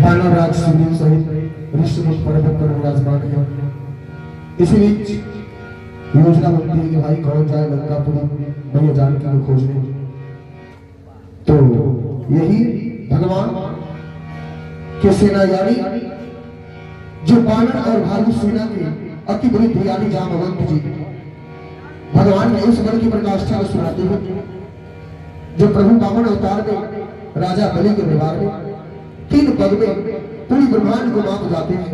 वानर राज सुग्रीव सहित ऋषिमुख पर्वत पर विराजमान है। इसी बीच योजना बनती है कि भाई कौन जाए लंकापुरी भैया जानकी को खोजने। तो यही भगवान के सेना यानी जो वानर और भालू सेना के अति बड़ी धियानी जामवंत जी भगवान ने उस बल की प्रकाष्ठा को सुनाते हुए जो प्रभु वामन अवतार में राजा बलि के व्यवहार में 3 पद में पूरी ब्रह्मांड को माप जाते हैं।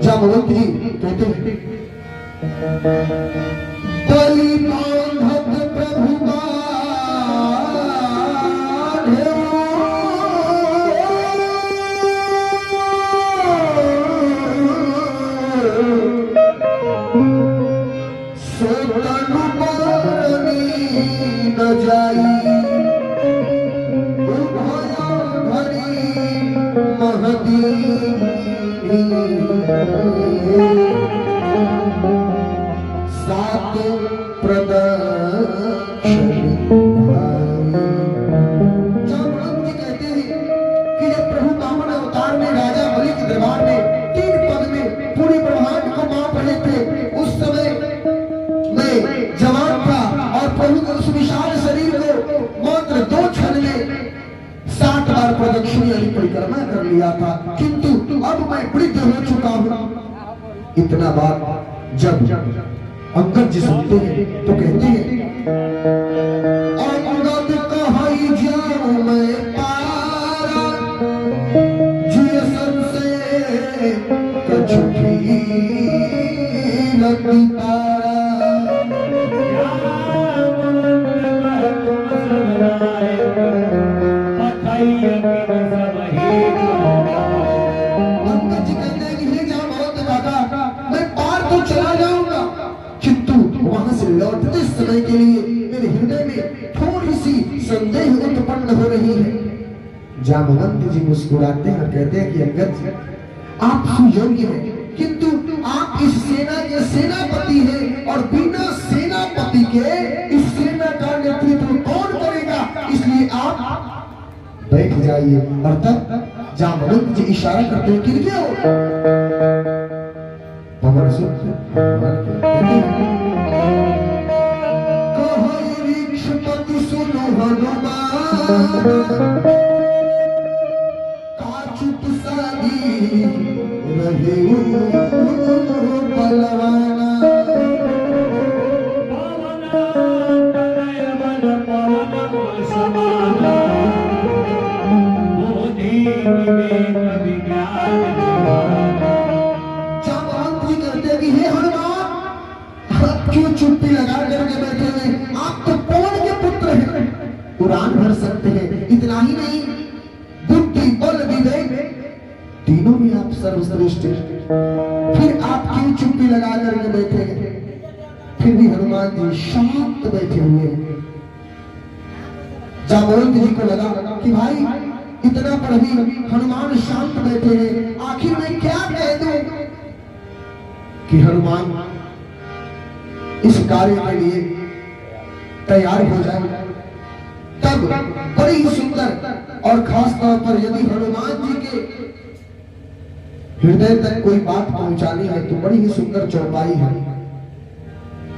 जामवंत जी कहते हैं बलि बांधत प्रभु न जाई सात प्रदक्षिण कहते हैं कि जब प्रभु वामन अवतार में राजा बलि के दरबार में 3 पद में पूरी ब्रह्मांड को माप रहे थे, उस समय में जवान था और प्रभु के उस विशाल शरीर को मात्र 2 क्षण में 7 बार प्रदक्षिण यानी परिक्रमा कर लिया था। किंतु अब मैं वृद्ध हो चुका हूं। इतना बात जब अंगद जी सुनते हैं तो कहते हैं अंगद कहाई जाऊं मैं पारा जिय संसे कछु भी नहीं पारा। अंगद जी कहते हैं कि हे जामवंत दादा मैं पार तो चला जाऊंगा, किंतु वहां से लौटते समय के लिए मेरे हृदय में थोड़ी सी संदेह उत्पन्न हो रही है। जामवंत जी मुस्कुराते हैं और कहते हैं कि अंगद जी आप सुयोग्य हैं, किंतु आप इस सेना के सेनापति हैं और बिना सेनापति के इस सेना का नेतृत्व कौन करेगा, इसलिए आप बैठ जाइए। और तब जामवंत जी इशारा करते हैं गिर गया पवन सुत वृक्षपति सुनो हनुमान काचुत सादी रहे बलवाना जामवंत जी कहते हैं कि हे हनुमान आप क्यों चुप्पी लगा करके बैठे हैं, आप तो पवन के पुत्र हैं, उड़ान भर सकते हैं। इतना ही नहीं बुद्धि बल विवेक तीनों में आप सर्वश्रेष्ठ हैं, फिर आप क्यों चुप्पी लगा करके बैठे हैं। फिर भी हनुमान जी शांत बैठे हुए हैं। जामवंत जी को लगा कि भाई इतना पर भी हनुमान शांत बैठे हैं, आखिर में क्या कह दूं कि हनुमान इस कार्य के लिए तैयार हो जाए। तब बड़ी ही सुंदर और खास तौर पर यदि हनुमान जी के हृदय तक कोई बात पहुंचानी है तो बड़ी ही सुंदर चौपाई है।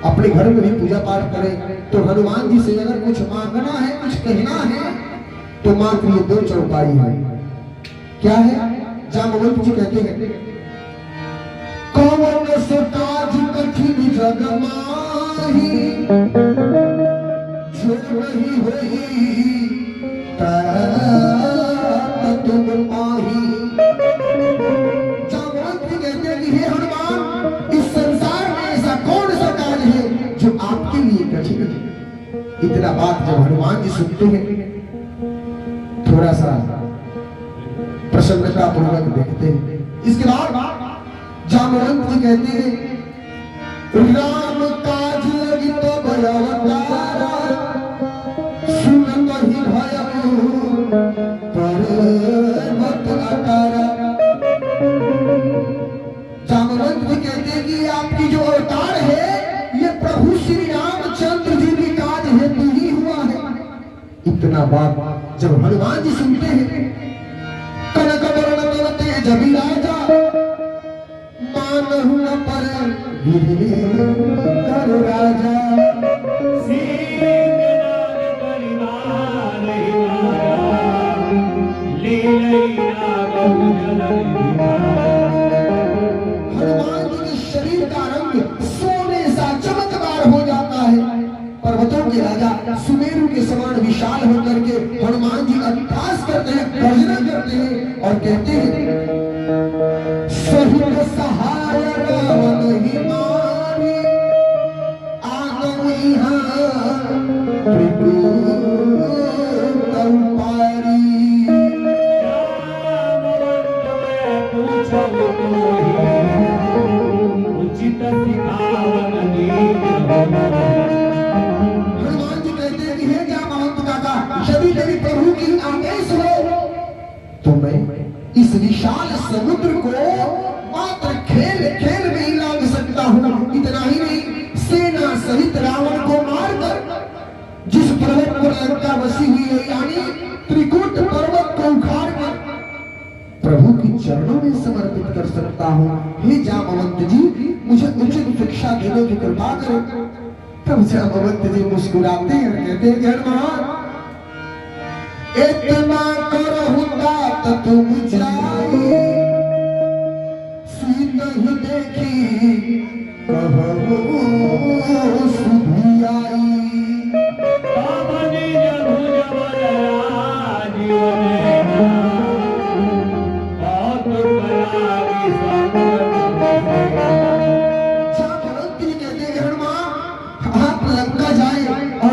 अपने घर में भी पूजा पाठ करें तो हनुमान जी से अगर कुछ मांगना है, कुछ कहना है तो मात्र ये 2 चौपाई है। क्या है? जामवंत जी कहते हैं कौन सो काज कठिन जग माही जो नहीं होई तात तुम पाही। जामवंत जी कहते हैं कि हे हनुमान इस संसार में ऐसा कौन सा काज है जो आपके लिए कठिन है। इतना बात जब हनुमान जी सुनते हैं थोड़ा सा प्रसन्नता पूर्वक देखते हैं। इसके बाद जामवंत जी कहते हैं राम काज लगी तो भयवतारा सुन कही भयऊ पर्वत अटारा। जामवंत जी कहते हैं कि आपकी जो अवतार है ये प्रभु श्री रामचंद्र जी की काज हेतु ही हुआ है। इतना बात जब हनुमान जी सुनते हैं जब राजा मानहु न पर कर राजा हनुमान जी के शरीर का रंग सोने सा चमकदार हो जाता है। पर्वतों के राजा सुमेरु के समान विशाल होकर के हनुमान जी अट्ठास करते हैं, गर्जना करते हैं और कहते हैं सहित सहाय रावण ही मारी आगम यहाँ त्रिपुर पारी। हनुमान जी कहते हैं कि हे जामवंत काका, यदि मेरी प्रभु की आदेश हो तो मैं इस विशाल समुद्र को मात्र खेल खेल में ही लांघ सकता हूँ। इतना ही नहीं, सेना सहित रावण को मारकर जिस पर्वत पर लंका बसी हुई है यानी त्रिकुट पर्वत को उखाड़ कर प्रभु की चरणों में समर्पित कर सकता हूँ। हे जामवंत जी, मुझे उचित शिक्षा देने की कृपा करें। तब जामवंत जी मुस्कुराते हैं और कहते हैं हनुमान इतना करहु तात तुम जाई सीता ही देखी कहबो सुधी आई।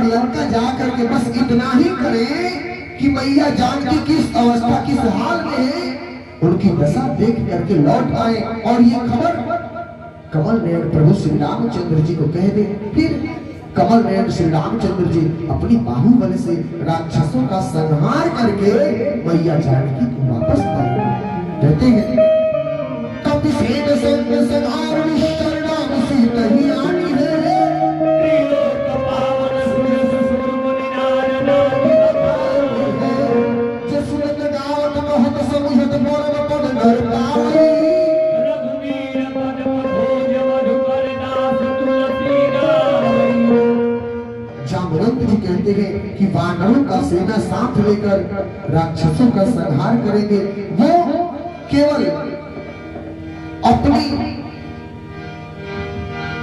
लंका जा करके बस इतना ही करें कि मैया जानकी किस अवस्था किस हाल में है उनकी दशा देख करके लौट आए और ये खबर कमल नयन प्रभु श्री रामचंद्र जी को कह दे। फिर कमल नयन श्री रामचंद्र जी अपनी बाहुबल से राक्षसों का संहार करके मैया जानकी को वापस लाए। कहते हैं कपिसेन संग संहार शरणाम सीता ही आनी है कहते हैं कि वानरों का सेना साथ लेकर राक्षसों का संहार करेंगे। वो केवल अपनी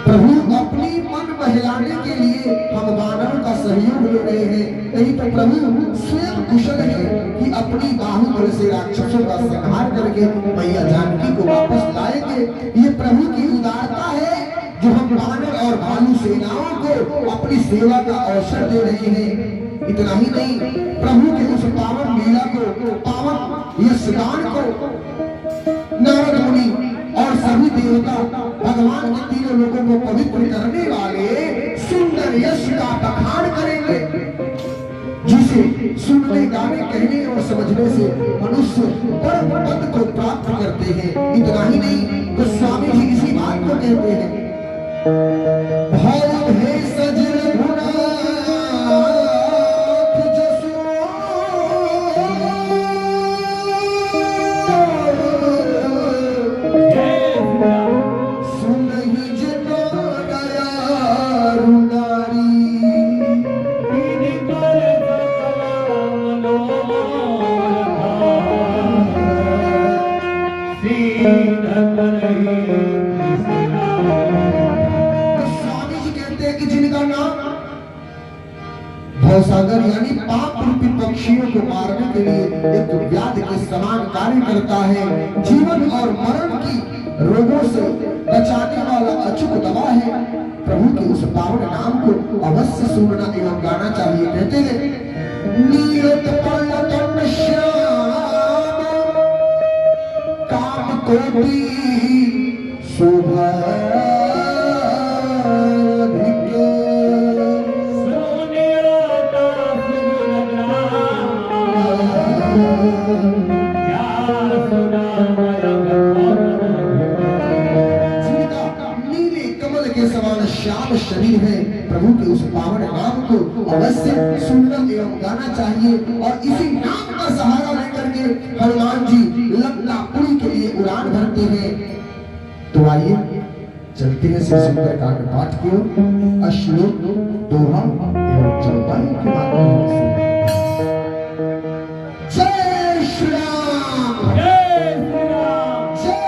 प्रभु अपनी मन बहलाने के लिए हम वानरों का सहयोग ले रहे हैं, नहीं तो प्रभु स्वयं कुशल है कि अपनी बाहुबल से राक्षसों का संहार करके मैया जानकी को वापस लाएंगे। ये प्रभु की उदारता है जो हम वानर और भालू सेनाओं को अपनी सेवा का अवसर दे रहे हैं। इतना ही नहीं, प्रभु के उस पावन लीला को पावन यशगान को नारद मुनि और सभी देवता भगवान के तीनों लोगों को पवित्र करने वाले सुंदर यश का बखान करेंगे, जिसे सुनने गाने कहने और समझने से मनुष्य परम पद को प्राप्त करते हैं। इतना ही नहीं, तो स्वामी जी इसी बात को कहते हैं भाव है सजन गुना सागर यानी पाप रूपी पक्षियों को मारने के लिए एक व्याध के समान कार्य करता है। जीवन और मरण की रोगों से बचाने वाला अचूक दवा है। प्रभु के उस पावन नाम को अवश्य सुनना एवं गाना चाहिए। कहते हैं नीरत पर्यटन श्याम काम कोटि शोभा श्याम शरीर है। प्रभु के उस पावन नाम को अवश्य सुनना एवं गाना चाहिए और इसी नाम का सहारा लेकर के हनुमान जी लंकापुरी के लिए तो आइए चलते हैं श्री सुंदरकांड पाठ की ओर। श्लोक दोहा एवं चौपाई के माध्यम से। जय श्री राम, जय श्री राम, जय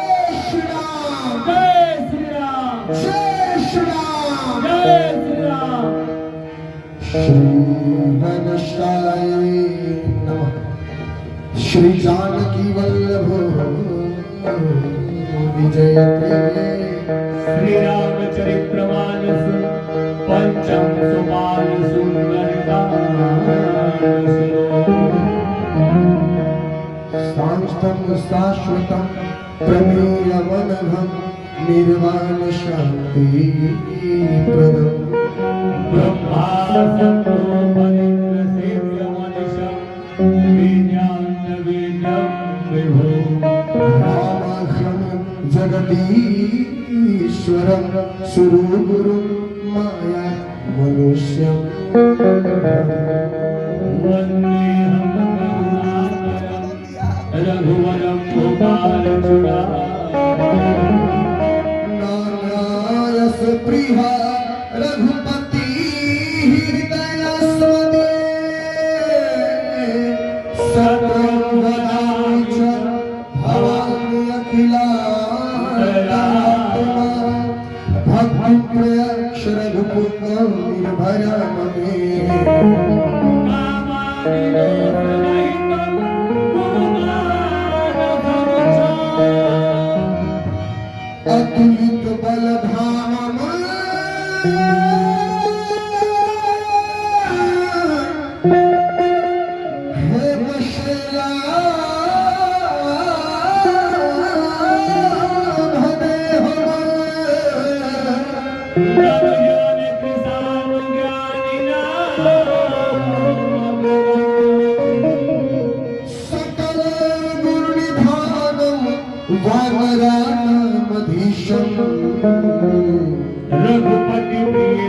श्री राम, जय श्री राम, जय श्री राम, जय श्री राम। श्री गणेशाय नमः। श्री जानकी वल्लभो विजयते। श्री रामचरितमानस पंचम सुपान सुंदरकांड। शांतं शाश्वतं प्रमेयमनघं निर्वाण शांति प्रदम्। ब्रह्मासक्तो परिग्रसेव्य मनिषं वेद्यान्नवेद्यं विभो। रामाख्यं जगदीश्वरं सुरगुरुं माया मनुष्यं। वन्देऽहं करुणाकरं रघुवरं गोपालचूडामणिं। नारायस प्रिया रघुपति हृदय स्मदे। सकलं वदामि च भवामि अखिलात्मा। भक्तिं प्रयच्छ रघुपुत्रं निर्भयममे। अतुलित बल धामम् हेम सकल गुरुनिधानम् वानराणामधीशम्। रघुपति प्रिय